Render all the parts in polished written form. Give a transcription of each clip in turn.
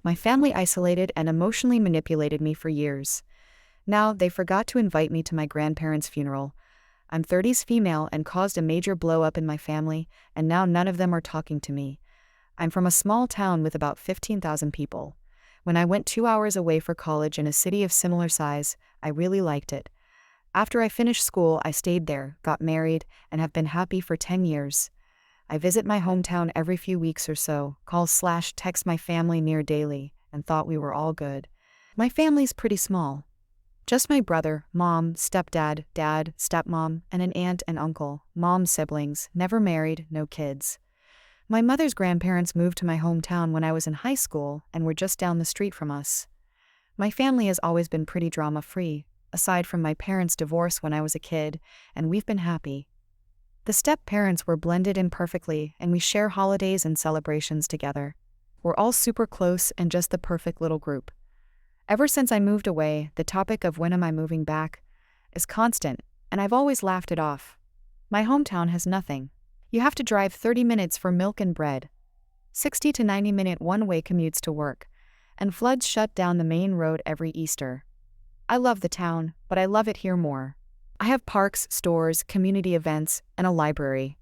My family isolated and emotionally manipulated me for years. Now, they forgot to invite me to my grandparents' funeral. I'm 30s female and caused a major blow up in my family, and now none of them are talking to me. I'm from a small town with about 15,000 people. When I went 2 hours away for college in a city of similar size, I really liked it. After I finished school, I stayed there, got married, and have been happy for 10 years. I visit my hometown every few weeks or so, call/text my family near daily, and thought we were all good. My family's pretty small. Just my brother, mom, stepdad, dad, stepmom, and an aunt and uncle, mom's siblings, never married, no kids. My mother's grandparents moved to my hometown when I was in high school and were just down the street from us. My family has always been pretty drama-free, aside from my parents' divorce when I was a kid, and we've been happy. The step-parents were blended in perfectly, and we share holidays and celebrations together. We're all super close and just the perfect little group. Ever since I moved away, the topic of when am I moving back is constant, and I've always laughed it off. My hometown has nothing. You have to drive 30 minutes for milk and bread, 60 to 90-minute one-way commutes to work, and floods shut down the main road every Easter. I love the town, but I love it here more. I have parks, stores, community events, and a library.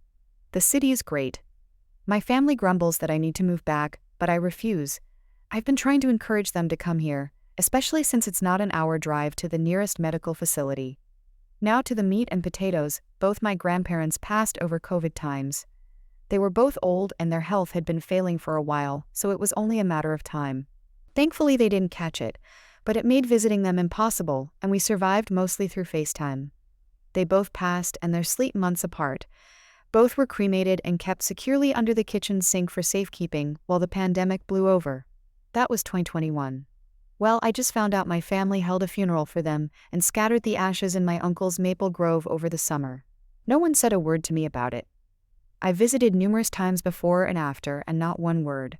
The city is great. My family grumbles that I need to move back, but I refuse. I've been trying to encourage them to come here, especially since it's not an hour drive to the nearest medical facility. Now to the meat and potatoes. Both my grandparents passed over COVID times. They were both old and their health had been failing for a while, so it was only a matter of time. Thankfully they didn't catch it, but it made visiting them impossible, and we survived mostly through FaceTime. They both passed, and they're sleep months apart. Both were cremated and kept securely under the kitchen sink for safekeeping while the pandemic blew over. That was 2021. Well, I just found out my family held a funeral for them and scattered the ashes in my uncle's maple grove over the summer. No one said a word to me about it. I visited numerous times before and after, and not one word.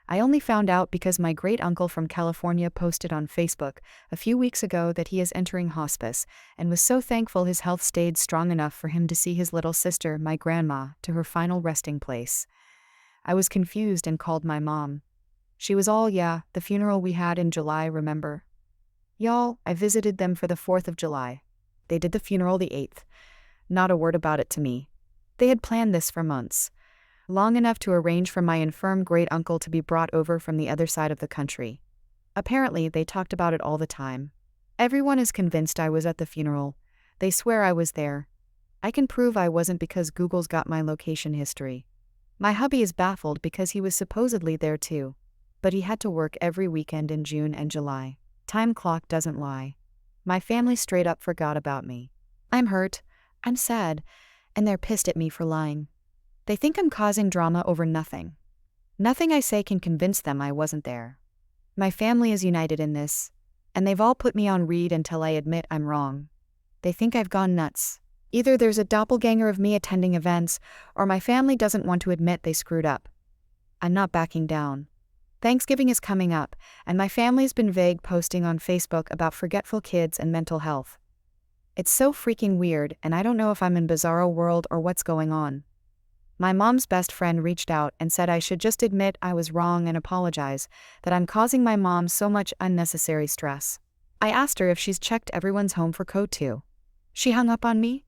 I only found out because my great-uncle from California posted on Facebook a few weeks ago that he is entering hospice, and was so thankful his health stayed strong enough for him to see his little sister, my grandma, to her final resting place. I was confused and called my mom. She was all, "Yeah, the funeral we had in July, remember?" Y'all, I visited them for the 4th of July. They did the funeral the 8th. Not a word about it to me. They had planned this for months. Long enough to arrange for my infirm great-uncle to be brought over from the other side of the country. Apparently, they talked about it all the time. Everyone is convinced I was at the funeral. They swear I was there. I can prove I wasn't because Google's got my location history. My hubby is baffled because he was supposedly there too. But he had to work every weekend in June and July. Time clock doesn't lie. My family straight up forgot about me. I'm hurt, I'm sad, and they're pissed at me for lying. They think I'm causing drama over nothing. Nothing I say can convince them I wasn't there. My family is united in this, and they've all put me on read until I admit I'm wrong. They think I've gone nuts. Either there's a doppelganger of me attending events, or my family doesn't want to admit they screwed up. I'm not backing down. Thanksgiving is coming up, and my family's been vague posting on Facebook about forgetful kids and mental health. It's so freaking weird, and I don't know if I'm in bizarro world or what's going on. My mom's best friend reached out and said I should just admit I was wrong and apologize, that I'm causing my mom so much unnecessary stress. I asked her if she's checked everyone's home for CO2. She hung up on me.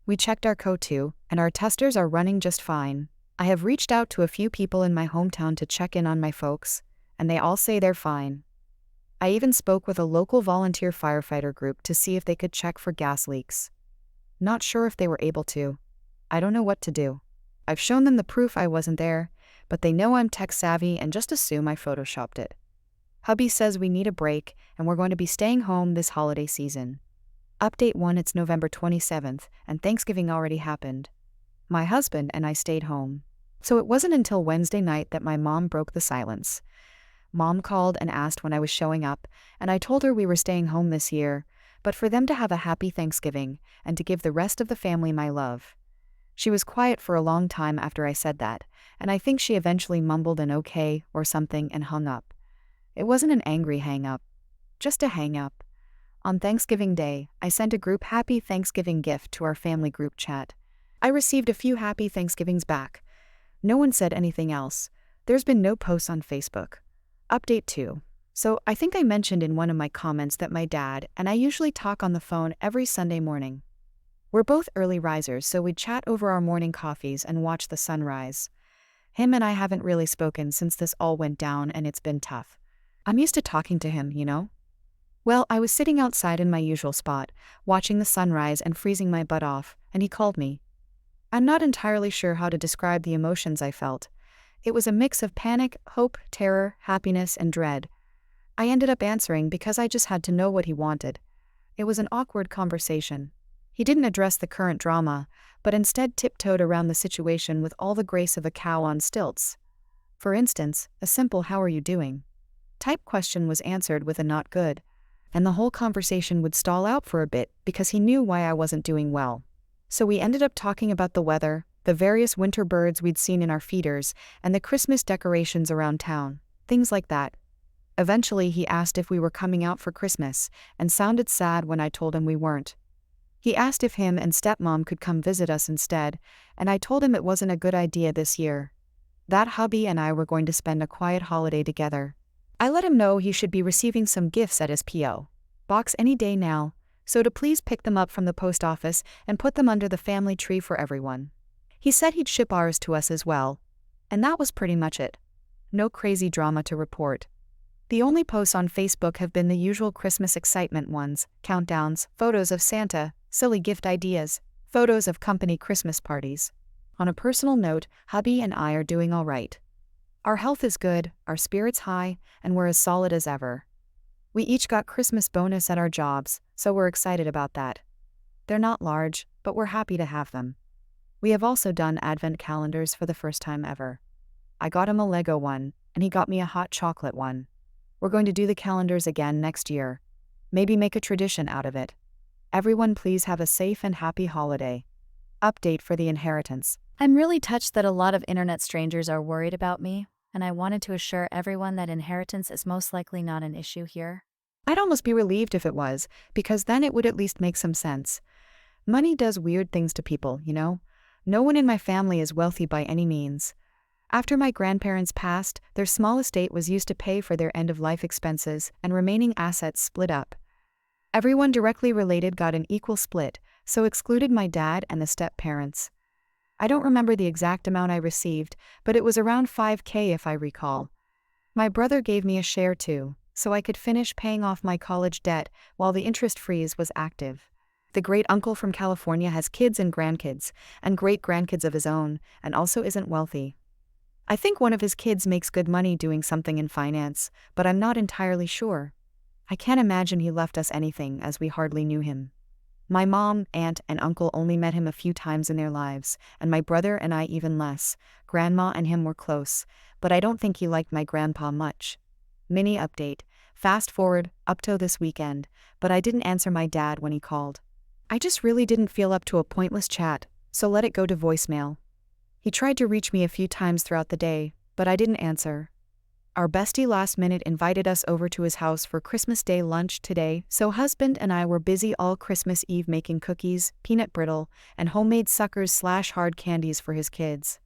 We checked our CO2, and our testers are running just fine. I have reached out to a few people in my hometown to check in on my folks, and they all say they're fine. I even spoke with a local volunteer firefighter group to see if they could check for gas leaks. Not sure if they were able to. I don't know what to do. I've shown them the proof I wasn't there, but they know I'm tech savvy and just assume I photoshopped it. Hubby says we need a break, and we're going to be staying home this holiday season. Update 1: It's November 27th, and Thanksgiving already happened. My husband and I stayed home. So it wasn't until Wednesday night that my mom broke the silence. Mom called and asked when I was showing up, and I told her we were staying home this year, but for them to have a happy Thanksgiving, and to give the rest of the family my love. She was quiet for a long time after I said that, and I think she eventually mumbled an okay or something and hung up. It wasn't an angry hang-up, just a hang-up. On Thanksgiving Day, I sent a group Happy Thanksgiving gift to our family group chat. I received a few Happy Thanksgivings back. No one said anything else. There's been no posts on Facebook. Update 2. So, I think I mentioned in one of my comments that my dad and I usually talk on the phone every Sunday morning. We're both early risers, so we'd chat over our morning coffees and watch the sunrise. Him and I haven't really spoken since this all went down, and it's been tough. I'm used to talking to him, you know? Well, I was sitting outside in my usual spot, watching the sunrise and freezing my butt off, and he called me. I'm not entirely sure how to describe the emotions I felt. It was a mix of panic, hope, terror, happiness, and dread. I ended up answering because I just had to know what he wanted. It was an awkward conversation. He didn't address the current drama, but instead tiptoed around the situation with all the grace of a cow on stilts. For instance, a simple "how are you doing?" type question was answered with a "not good," and the whole conversation would stall out for a bit because he knew why I wasn't doing well. So we ended up talking about the weather, the various winter birds we'd seen in our feeders, and the Christmas decorations around town, things like that. Eventually he asked if we were coming out for Christmas, and sounded sad when I told him we weren't. He asked if him and stepmom could come visit us instead, and I told him it wasn't a good idea this year. That hubby and I were going to spend a quiet holiday together. I let him know he should be receiving some gifts at his P.O. box any day now, so to please pick them up from the post office and put them under the family tree for everyone. He said he'd ship ours to us as well. And that was pretty much it. No crazy drama to report. The only posts on Facebook have been the usual Christmas excitement ones, countdowns, photos of Santa, silly gift ideas, photos of company Christmas parties. On a personal note, hubby and I are doing all right. Our health is good, our spirits high, and we're as solid as ever. We each got Christmas bonus at our jobs, so we're excited about that. They're not large, but we're happy to have them. We have also done advent calendars for the first time ever. I got him a Lego one, and he got me a hot chocolate one. We're going to do the calendars again next year. Maybe make a tradition out of it. Everyone please have a safe and happy holiday. Update for the inheritance. I'm really touched that a lot of internet strangers are worried about me, and I wanted to assure everyone that inheritance is most likely not an issue here. I'd almost be relieved if it was, because then it would at least make some sense. Money does weird things to people, you know? No one in my family is wealthy by any means. After my grandparents passed, their small estate was used to pay for their end-of-life expenses, and remaining assets split up. Everyone directly related got an equal split, so excluded my dad and the step-parents. I don't remember the exact amount I received, but it was around $5,000 if I recall. My brother gave me a share too, so I could finish paying off my college debt while the interest freeze was active. The great-uncle from California has kids and grandkids, and great-grandkids of his own, and also isn't wealthy. I think one of his kids makes good money doing something in finance, but I'm not entirely sure. I can't imagine he left us anything, as we hardly knew him. My mom, aunt, and uncle only met him a few times in their lives, and my brother and I even less. Grandma and him were close, but I don't think he liked my grandpa much. Mini update. Fast forward, up till this weekend, but I didn't answer my dad when he called. I just really didn't feel up to a pointless chat, so let it go to voicemail. He tried to reach me a few times throughout the day, but I didn't answer. Our bestie last minute invited us over to his house for Christmas Day lunch today, so husband and I were busy all Christmas Eve making cookies, peanut brittle, and homemade suckers/hard candies for his kids.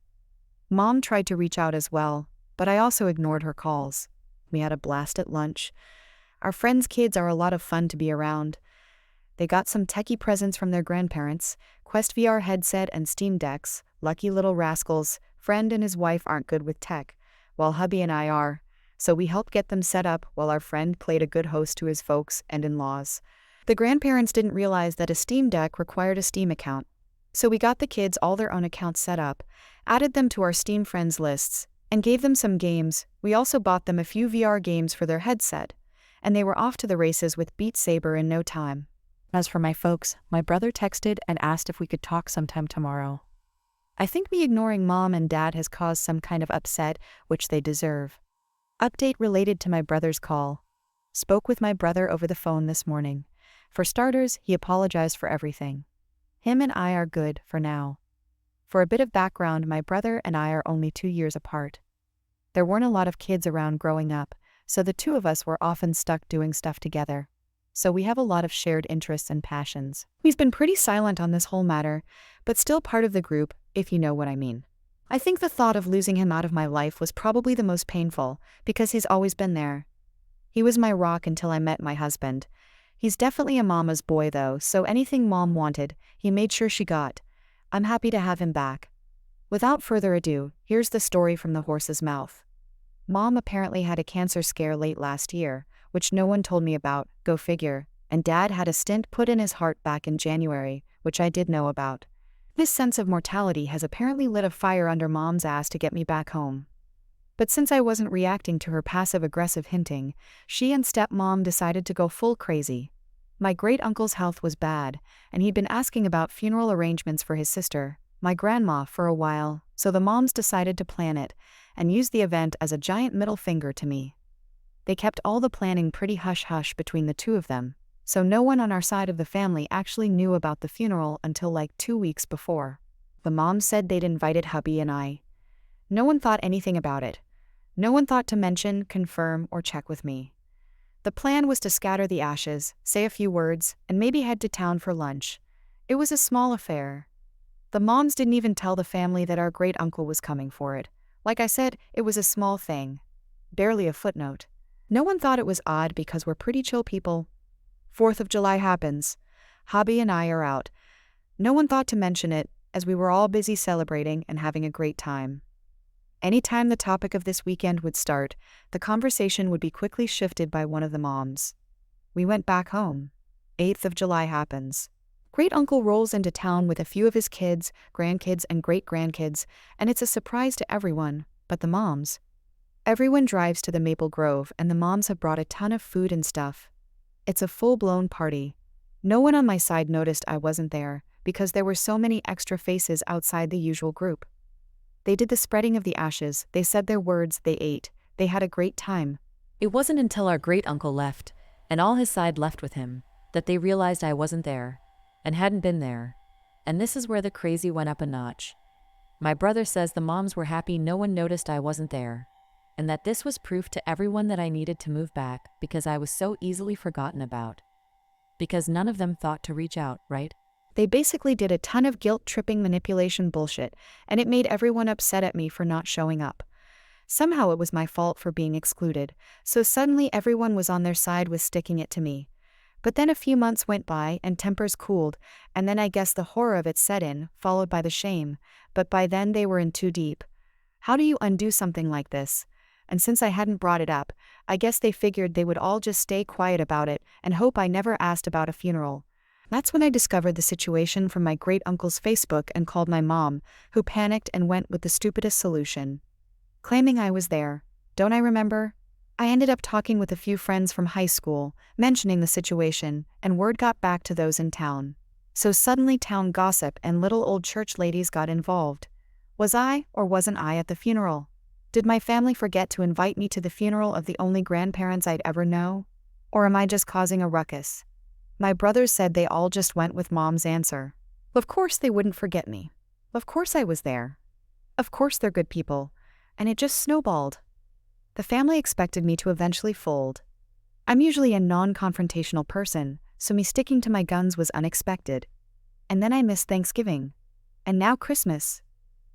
Mom tried to reach out as well, but I also ignored her calls. We had a blast at lunch. Our friends' kids are a lot of fun to be around. They got some techie presents from their grandparents, Quest VR headset and Steam Decks. Lucky little rascals. Friend and his wife aren't good with tech, while hubby and I are, so we helped get them set up while our friend played a good host to his folks and in-laws. The grandparents didn't realize that a Steam Deck required a Steam account, so we got the kids all their own accounts set up, added them to our Steam friends lists, and gave them some games. We also bought them a few VR games for their headset, and they were off to the races with Beat Saber in no time. As for my folks, my brother texted and asked if we could talk sometime tomorrow. I think me ignoring mom and dad has caused some kind of upset, which they deserve. Update related to my brother's call. Spoke with my brother over the phone this morning. For starters, he apologized for everything. Him and I are good for now. For a bit of background, my brother and I are only 2 years apart. There weren't a lot of kids around growing up, so the two of us were often stuck doing stuff together. So we have a lot of shared interests and passions. He's been pretty silent on this whole matter, but still part of the group, if you know what I mean. I think the thought of losing him out of my life was probably the most painful, because he's always been there. He was my rock until I met my husband. He's definitely a mama's boy though, so anything mom wanted, he made sure she got. I'm happy to have him back. Without further ado, here's the story from the horse's mouth. Mom apparently had a cancer scare late last year, which no one told me about, go figure, and Dad had a stent put in his heart back in January, which I did know about. This sense of mortality has apparently lit a fire under Mom's ass to get me back home. But since I wasn't reacting to her passive-aggressive hinting, she and stepmom decided to go full crazy. My great-uncle's health was bad, and he'd been asking about funeral arrangements for his sister, my grandma, for a while, so the moms decided to plan it, and used the event as a giant middle finger to me. They kept all the planning pretty hush-hush between the two of them, so no one on our side of the family actually knew about the funeral until like 2 weeks before. The moms said they'd invited hubby and I. No one thought anything about it. No one thought to mention, confirm, or check with me. The plan was to scatter the ashes, say a few words, and maybe head to town for lunch. It was a small affair. The moms didn't even tell the family that our great-uncle was coming for it. Like I said, it was a small thing. Barely a footnote. No one thought it was odd because we're pretty chill people. 4th of July happens. Hobby and I are out. No one thought to mention it, as we were all busy celebrating and having a great time. Anytime the topic of this weekend would start, the conversation would be quickly shifted by one of the moms. We went back home. 8th of July happens. Great-uncle rolls into town with a few of his kids, grandkids, and great-grandkids, and it's a surprise to everyone, but the moms. Everyone drives to the Maple Grove, and the moms have brought a ton of food and stuff. It's a full-blown party. No one on my side noticed I wasn't there, because there were so many extra faces outside the usual group. They did the spreading of the ashes, they said their words, they ate, they had a great time. It wasn't until our great-uncle left, and all his side left with him, that they realized I wasn't there, and hadn't been there. And this is where the crazy went up a notch. My brother says the moms were happy no one noticed I wasn't there, and that this was proof to everyone that I needed to move back because I was so easily forgotten about. Because none of them thought to reach out, right? They basically did a ton of guilt-tripping manipulation bullshit, and it made everyone upset at me for not showing up. Somehow it was my fault for being excluded, so suddenly everyone was on their side with sticking it to me. But then a few months went by and tempers cooled, and then I guess the horror of it set in, followed by the shame, but by then they were in too deep. How do you undo something like this? And since I hadn't brought it up, I guess they figured they would all just stay quiet about it and hope I never asked about a funeral. That's when I discovered the situation from my great-uncle's Facebook and called my mom, who panicked and went with the stupidest solution. Claiming I was there. Don't I remember? I ended up talking with a few friends from high school, mentioning the situation, and word got back to those in town. So suddenly town gossip and little old church ladies got involved. Was I, or wasn't I, at the funeral? Did my family forget to invite me to the funeral of the only grandparents I'd ever know? Or am I just causing a ruckus? My brothers said they all just went with Mom's answer. Of course they wouldn't forget me. Of course I was there. Of course they're good people. And it just snowballed. The family expected me to eventually fold. I'm usually a non-confrontational person, so me sticking to my guns was unexpected. And then I missed Thanksgiving. And now Christmas.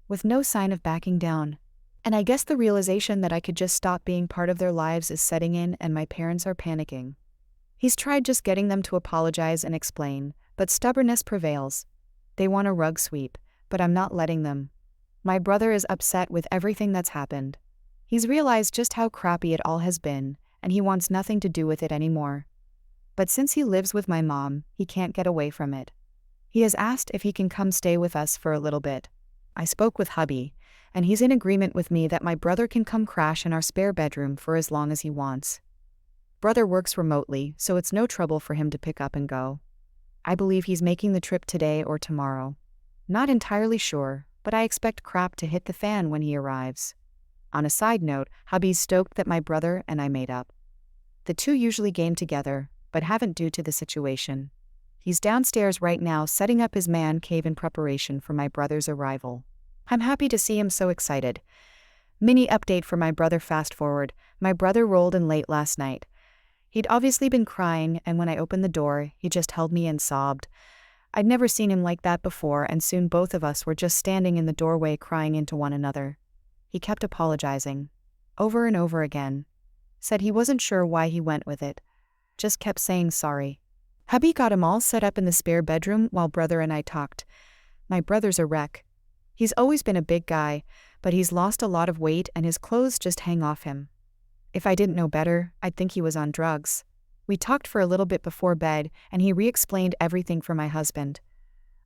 With no sign of backing down. And I guess the realization that I could just stop being part of their lives is setting in, and my parents are panicking. He's tried just getting them to apologize and explain, but stubbornness prevails. They want a rug sweep, but I'm not letting them. My brother is upset with everything that's happened. He's realized just how crappy it all has been, and he wants nothing to do with it anymore. But since he lives with my mom, he can't get away from it. He has asked if he can come stay with us for a little bit. I spoke with hubby, and he's in agreement with me that my brother can come crash in our spare bedroom for as long as he wants. Brother works remotely, so it's no trouble for him to pick up and go. I believe he's making the trip today or tomorrow. Not entirely sure, but I expect crap to hit the fan when he arrives. On a side note, hubby's stoked that my brother and I made up. The two usually game together, but haven't due to the situation. He's downstairs right now setting up his man cave in preparation for my brother's arrival. I'm happy to see him so excited. Mini update for my brother. Fast forward, my brother rolled in late last night. He'd obviously been crying, and when I opened the door, he just held me and sobbed. I'd never seen him like that before, and soon both of us were just standing in the doorway crying into one another. He kept apologizing. Over and over again. Said he wasn't sure why he went with it. Just kept saying sorry. Hubby got him all set up in the spare bedroom while brother and I talked. My brother's a wreck. He's always been a big guy, but he's lost a lot of weight and his clothes just hang off him. If I didn't know better, I'd think he was on drugs. We talked for a little bit before bed, and he re-explained everything for my husband.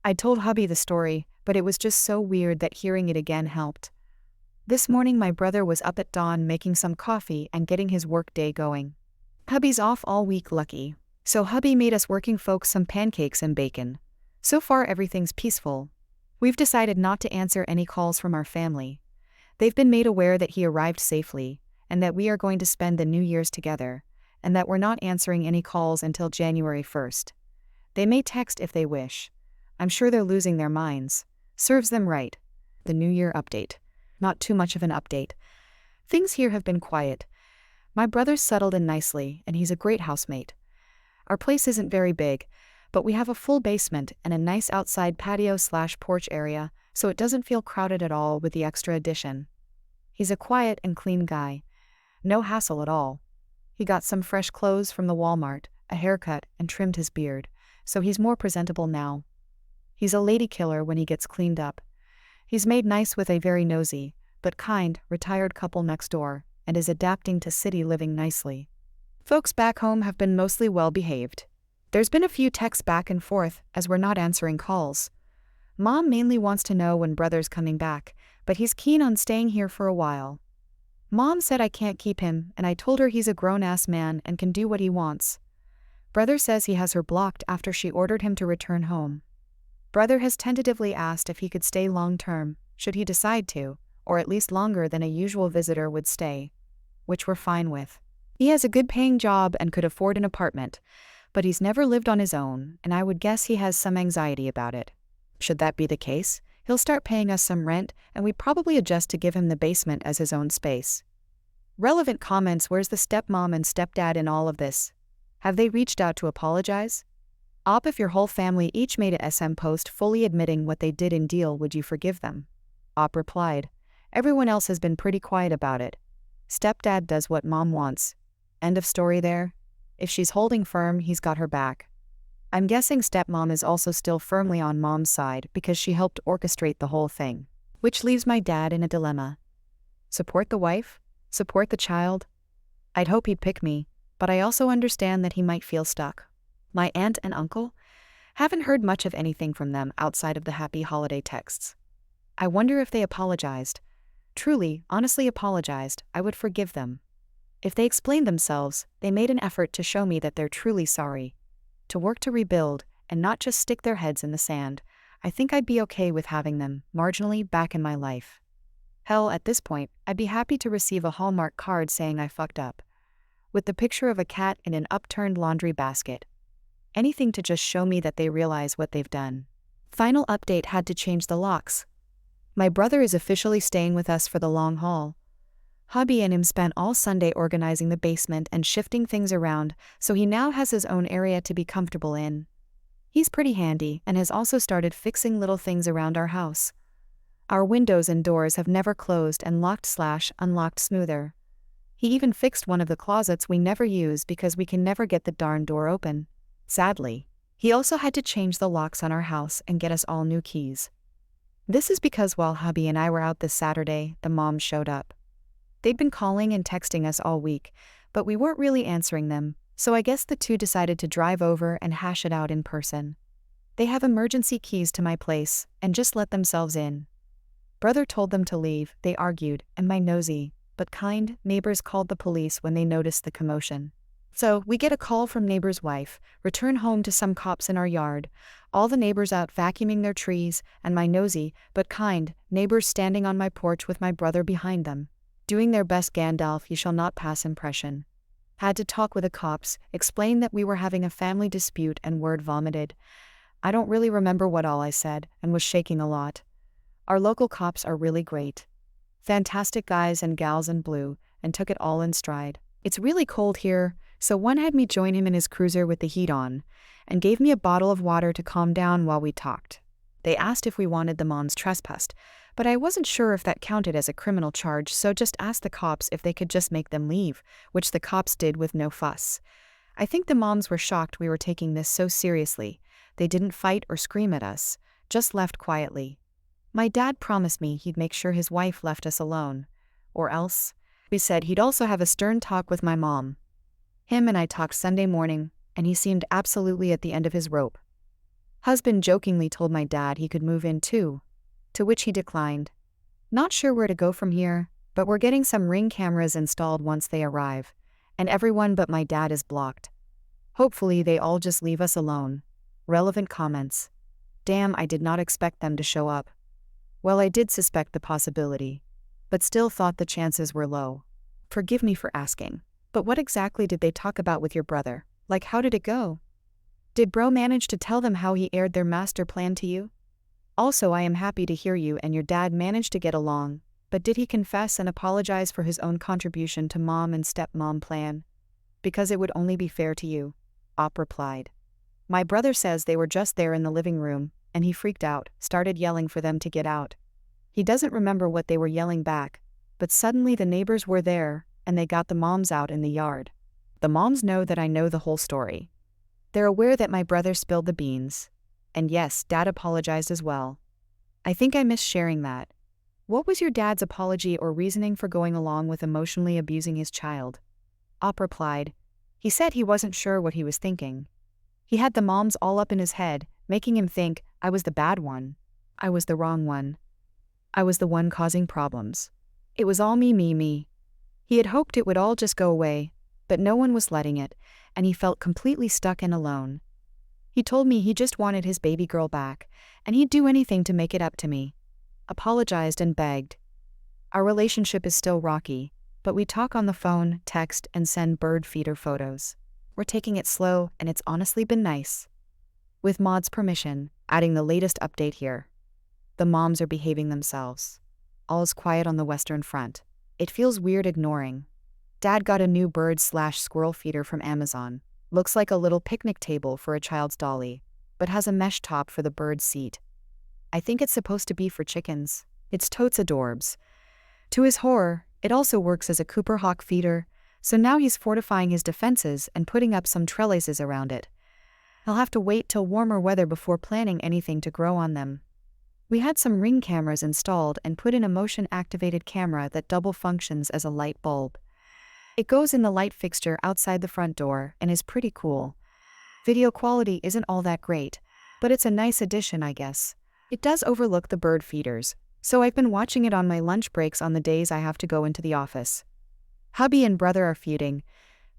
I told hubby the story, but it was just so weird that hearing it again helped. This morning my brother was up at dawn making some coffee and getting his work day going. Hubby's off all week, lucky. So hubby made us working folks some pancakes and bacon. So far everything's peaceful. We've decided not to answer any calls from our family. They've been made aware that he arrived safely, and that we are going to spend the New Year's together, and that we're not answering any calls until January 1st. They may text if they wish. I'm sure they're losing their minds. Serves them right. The New Year update. Not too much of an update. Things here have been quiet. My brother's settled in nicely, and he's a great housemate. Our place isn't very big, but we have a full basement and a nice outside patio/porch area, so it doesn't feel crowded at all with the extra addition. He's a quiet and clean guy. No hassle at all. He got some fresh clothes from the Walmart, a haircut, and trimmed his beard, so he's more presentable now. He's a lady killer when he gets cleaned up. He's made nice with a very nosy, but kind, retired couple next door, and is adapting to city living nicely. Folks back home have been mostly well behaved. There's been a few texts back and forth, as we're not answering calls. Mom mainly wants to know when brother's coming back, but he's keen on staying here for a while. Mom said I can't keep him, and I told her he's a grown-ass man and can do what he wants. Brother says he has her blocked after she ordered him to return home. Brother has tentatively asked if he could stay long-term, should he decide to, or at least longer than a usual visitor would stay, which we're fine with. He has a good-paying job and could afford an apartment, but he's never lived on his own, and I would guess he has some anxiety about it. Should that be the case, he'll start paying us some rent, and we probably adjust to give him the basement as his own space. Relevant comments: where's the stepmom and stepdad in all of this? Have they reached out to apologize? Op, if your whole family each made a SM post fully admitting what they did in deal, would you forgive them? Op replied, everyone else has been pretty quiet about it. Stepdad does what mom wants. End of story there. If she's holding firm, he's got her back. I'm guessing stepmom is also still firmly on mom's side because she helped orchestrate the whole thing. Which leaves my dad in a dilemma. Support the wife? Support the child? I'd hope he'd pick me, but I also understand that he might feel stuck. My aunt and uncle? Haven't heard much of anything from them outside of the happy holiday texts. I wonder if they apologized. Truly, honestly apologized, I would forgive them. If they explained themselves, they made an effort to show me that they're truly sorry. To work to rebuild, and not just stick their heads in the sand, I think I'd be okay with having them, marginally, back in my life. Hell, at this point, I'd be happy to receive a Hallmark card saying I fucked up. With the picture of a cat in an upturned laundry basket. Anything to just show me that they realize what they've done. Final update: had to change the locks. My brother is officially staying with us for the long haul. Hubby and him spent all Sunday organizing the basement and shifting things around, so he now has his own area to be comfortable in. He's pretty handy and has also started fixing little things around our house. Our windows and doors have never closed and locked/unlocked smoother. He even fixed one of the closets we never use because we can never get the darn door open. Sadly, he also had to change the locks on our house and get us all new keys. This is because while hubby and I were out this Saturday, the moms showed up. They'd been calling and texting us all week, but we weren't really answering them, so I guess the two decided to drive over and hash it out in person. They have emergency keys to my place, and just let themselves in. Brother told them to leave, they argued, and my nosy, but kind, neighbors called the police when they noticed the commotion. So, we get a call from neighbor's wife, return home to some cops in our yard, all the neighbors out vacuuming their trees, and my nosy, but kind, neighbors standing on my porch with my brother behind them, doing their best Gandalf you shall not pass impression. Had to talk with the cops, explain that we were having a family dispute and word vomited. I don't really remember what all I said, and was shaking a lot. Our local cops are really great. Fantastic guys and gals in blue, and took it all in stride. It's really cold here, So one had me join him in his cruiser with the heat on, and gave me a bottle of water to calm down while we talked. They asked if we wanted the moms trespassed, but I wasn't sure if that counted as a criminal charge, so just asked the cops if they could just make them leave, which the cops did with no fuss. I think the moms were shocked we were taking this so seriously. They didn't fight or scream at us, just left quietly. My dad promised me he'd make sure his wife left us alone. Or else, he said he'd also have a stern talk with my mom. Him and I talked Sunday morning, and he seemed absolutely at the end of his rope. Husband jokingly told my dad he could move in too, to which he declined. Not sure where to go from here, but we're getting some Ring cameras installed once they arrive, and everyone but my dad is blocked. Hopefully they all just leave us alone. Relevant comments. Damn, I did not expect them to show up. Well, I did suspect the possibility, but still thought the chances were low. Forgive me for asking, but what exactly did they talk about with your brother? Like, how did it go? Did bro manage to tell them how he aired their master plan to you? Also, I am happy to hear you and your dad managed to get along, but did he confess and apologize for his own contribution to mom and stepmom plan? Because it would only be fair to you. Op replied. My brother says they were just there in the living room, and he freaked out, started yelling for them to get out. He doesn't remember what they were yelling back, but suddenly the neighbors were there, and they got the moms out in the yard. The moms know that I know the whole story. They're aware that my brother spilled the beans. And yes, Dad apologized as well. I think I missed sharing that. What was your dad's apology or reasoning for going along with emotionally abusing his child? Op replied. He said he wasn't sure what he was thinking. He had the moms all up in his head, making him think I was the bad one. I was the wrong one. I was the one causing problems. It was all me. He had hoped it would all just go away, but no one was letting it, and he felt completely stuck and alone. He told me he just wanted his baby girl back, and he'd do anything to make it up to me. Apologized and begged. Our relationship is still rocky, but we talk on the phone, text, and send bird feeder photos. We're taking it slow, and it's honestly been nice. With Maud's permission, adding the latest update here. The moms are behaving themselves. All is quiet on the Western Front. It feels weird ignoring. Dad got a new bird/squirrel feeder from Amazon. Looks like a little picnic table for a child's dolly, but has a mesh top for the bird's seat. I think it's supposed to be for chickens. It's totes adorbs. To his horror, it also works as a Cooper Hawk feeder, so now he's fortifying his defenses and putting up some trellises around it. He'll have to wait till warmer weather before planting anything to grow on them. We had some Ring cameras installed and put in a motion-activated camera that double functions as a light bulb. It goes in the light fixture outside the front door and is pretty cool. Video quality isn't all that great, but it's a nice addition, I guess. It does overlook the bird feeders, so I've been watching it on my lunch breaks on the days I have to go into the office. Hubby and brother are feuding.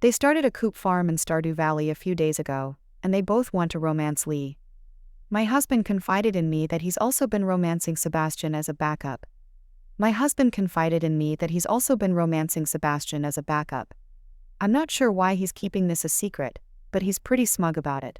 They started a coop farm in Stardew Valley a few days ago, and they both want to romance Lee. My husband confided in me that he's also been romancing Sebastian as a backup. I'm not sure why he's keeping this a secret, but he's pretty smug about it.